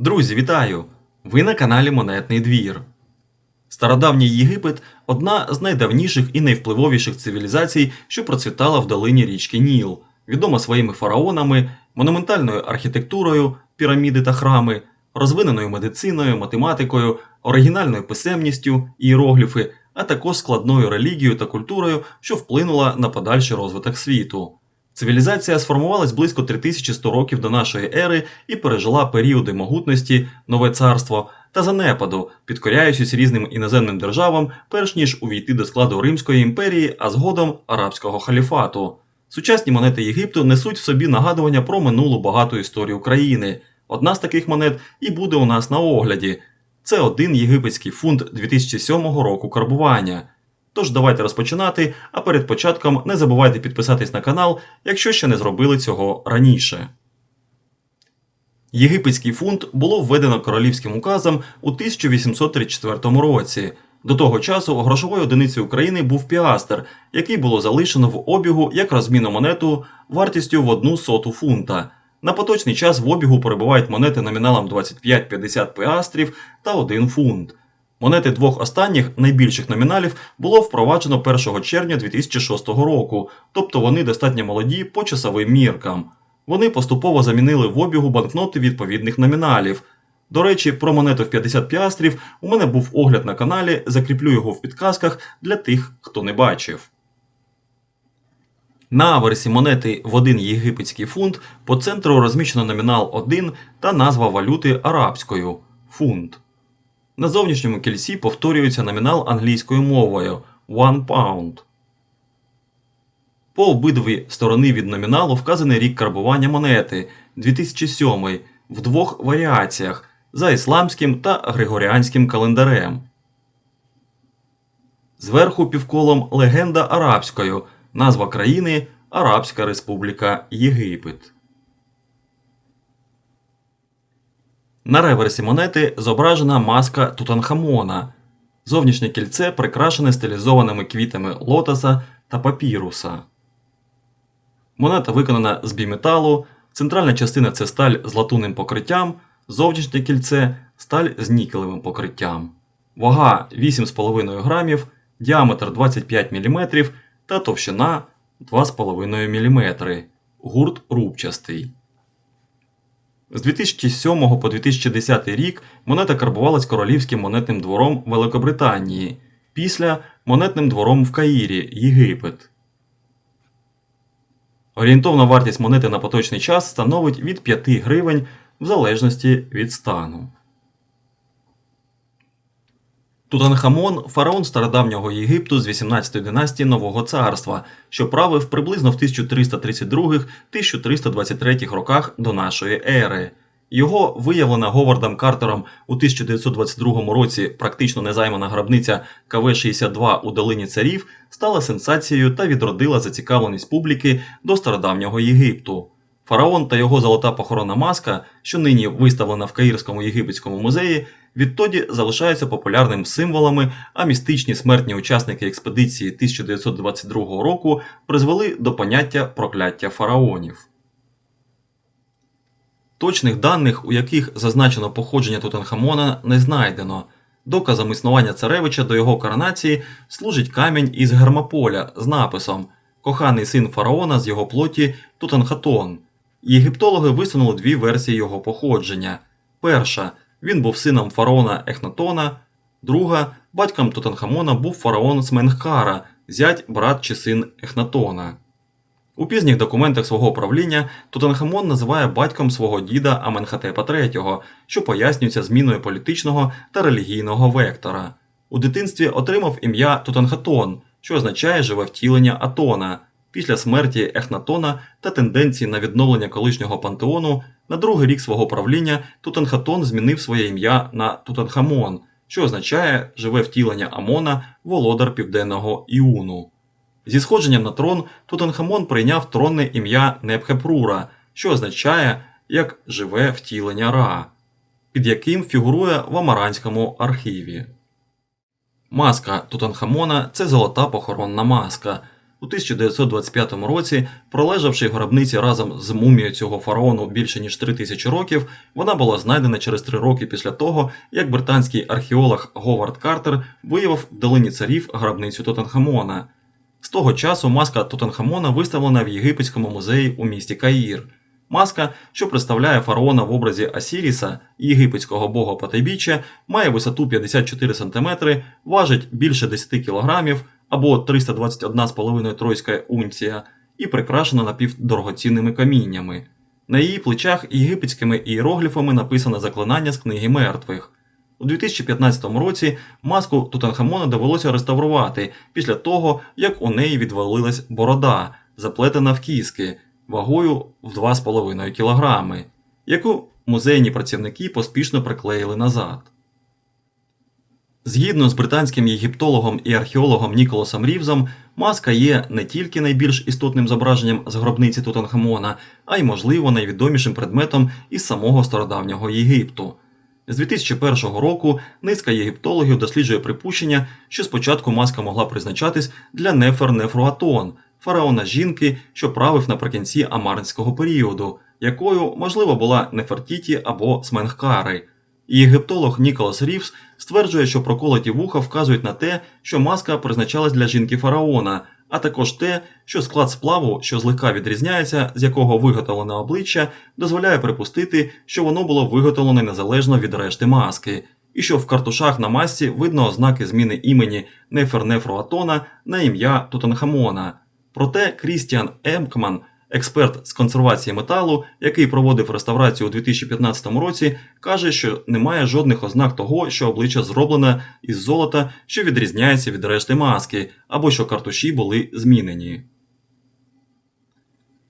Друзі, вітаю! Ви на каналі Монетний двір. Стародавній Єгипет – одна з найдавніших і найвпливовіших цивілізацій, що процвітала в долині річки Ніл, відома своїми фараонами, монументальною архітектурою, піраміди та храми, розвиненою медициною, математикою, оригінальною писемністю, ієрогліфи, а також складною релігією та культурою, що вплинула на подальший розвиток світу. Цивілізація сформувалась близько 3100 років до нашої ери і пережила періоди могутності, нове царство та занепаду, підкоряючись різним іноземним державам, перш ніж увійти до складу Римської імперії, а згодом Арабського халіфату. Сучасні монети Єгипту несуть в собі нагадування про минулу багату історію країни. Одна з таких монет і буде у нас на огляді. Це один єгипетський фунт 2007 року карбування. Тож давайте розпочинати, а перед початком не забувайте підписатись на канал, якщо ще не зробили цього раніше. Єгипетський фунт було введено королівським указом у 1834 році. До того часу грошовою одиницею України був піастер, який було залишено в обігу як розмінну монету вартістю в 1/100 фунта. На поточний час в обігу перебувають монети номіналом 25-50 піастрів та 1 фунт. Монети двох останніх, найбільших номіналів, було впроваджено 1 червня 2006 року, тобто вони достатньо молоді по часовим міркам. Вони поступово замінили в обігу банкноти відповідних номіналів. До речі, про монету в 50 піастрів у мене був огляд на каналі, закріплю його в підказках для тих, хто не бачив. На аверсі монети в 1 єгипетський фунт по центру розміщено номінал 1 та назва валюти арабською – фунт. На зовнішньому кільці повторюється номінал англійською мовою – «one pound». По обидві сторони від номіналу вказаний рік карбування монети – 2007 в двох варіаціях – за ісламським та григоріанським календарем. Зверху півколом легенда арабською, назва країни – Арабська Республіка Єгипет. На реверсі монети зображена маска Тутанхамона. Зовнішнє кільце прикрашене стилізованими квітами лотоса та папіруса. Монета виконана з біметалу, центральна частина – це сталь з латунним покриттям, зовнішнє кільце – сталь з нікелевим покриттям. Вага 8,5 грамів, діаметр 25 мм та товщина 2,5 мм. Гурт рубчастий. З 2007 по 2010 рік монета карбувалась Королівським монетним двором Великобританії, після – Монетним двором в Каїрі, Єгипет. Орієнтовна вартість монети на поточний час становить від 5 гривень в залежності від стану. Тутанхамон – фараон стародавнього Єгипту з 18-ї династії Нового царства, що правив приблизно в 1332-1323 роках до нашої ери. Його виявлена Говардом Картером у 1922 році практично незаймана гробниця КВ-62 у Долині Царів стала сенсацією та відродила зацікавленість публіки до стародавнього Єгипту. Фараон та його золота похоронна маска, що нині виставлена в Каїрському єгипетському музеї, відтоді залишаються популярними символами, а містичні смертні учасники експедиції 1922 року призвели до поняття прокляття фараонів. Точних даних, у яких зазначено походження Тутанхамона, не знайдено. Доказом існування царевича до його коронації служить камінь із Гермополя з написом «Коханий син фараона з його плоті Тутанхатон». Єгиптологи висунули дві версії його походження. Перша – він був сином фараона Ехнатона. Друга – батьком Тутанхамона був фараон Сменхкара, зять, брат чи син Ехнатона. У пізніх документах свого правління Тутанхамон називає батьком свого діда Аменхотепа III, що пояснюється зміною політичного та релігійного вектора. У дитинстві отримав ім'я Тутанхатон, що означає «живе втілення Атона». Після смерті Ехнатона та тенденції на відновлення колишнього пантеону, на другий рік свого правління Тутанхатон змінив своє ім'я на Тутанхамон, що означає «живе втілення Амона, володар Південного Іуну». Зі сходженням на трон Тутанхамон прийняв тронне ім'я Непхепрура, що означає як «живе втілення Ра», під яким фігурує в Амаранському архіві. Маска Тутанхамона – це золота похоронна маска. У 1925 році, пролежавши в гробниці разом з мумією цього фараону більше ніж 3000 років, вона була знайдена через 3 роки після того, як британський археолог Говард Картер виявив в долині царів гробницю Тутанхамона. З того часу маска Тутанхамона виставлена в Єгипетському музеї у місті Каїр. Маска, що представляє фараона в образі Осіріса, єгипетського бога потайбіччя, має висоту 54 см, важить більше 10 кг або 321,5 тройська унція і прикрашена напівдорогоцінними каміннями. На її плечах єгипетськими ієрогліфами написано заклинання з книги мертвих. У 2015 році маску Тутанхамона довелося реставрувати після того, як у неї відвалилась борода, заплетена в кіски, вагою в 2,5 кг, яку музейні працівники поспішно приклеїли назад. Згідно з британським єгиптологом і археологом Ніколасом Рівзом, маска є не тільки найбільш істотним зображенням з гробниці Тутанхамона, а й, можливо, найвідомішим предметом із самого стародавнього Єгипту. З 2001 року низка єгиптологів досліджує припущення, що спочатку маска могла призначатись для Нефер-Нефруатон, фараона жінки, що правив наприкінці амарнського періоду, якою, можливо, була Нефертіті або Сменхкари. Єгиптолог Ніколас Рівз стверджує, що проколоті вуха вказують на те, що маска призначалась для жінки фараона, а також те, що склад сплаву, що злегка відрізняється, з якого виготовлене обличчя, дозволяє припустити, що воно було виготовлене незалежно від решти маски, і що в картушах на масці видно ознаки зміни імені Нефер-Нефруатона на ім'я Тутанхамона. Проте Крістіан Емкман, експерт з консервації металу, який проводив реставрацію у 2015 році, каже, що немає жодних ознак того, що обличчя зроблене із золота, що відрізняється від решти маски, або що картуші були змінені.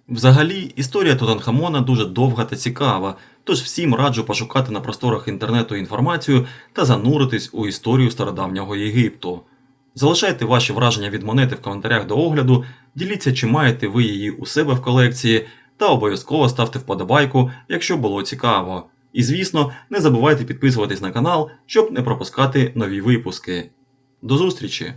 Взагалі, історія Тутанхамона дуже довга та цікава, тож всім раджу пошукати на просторах інтернету інформацію та зануритись у історію стародавнього Єгипту. Залишайте ваші враження від монети в коментарях до огляду, діліться, чи маєте ви її у себе в колекції, та обов'язково ставте вподобайку, якщо було цікаво. І звісно, не забувайте підписуватись на канал, щоб не пропускати нові випуски. До зустрічі!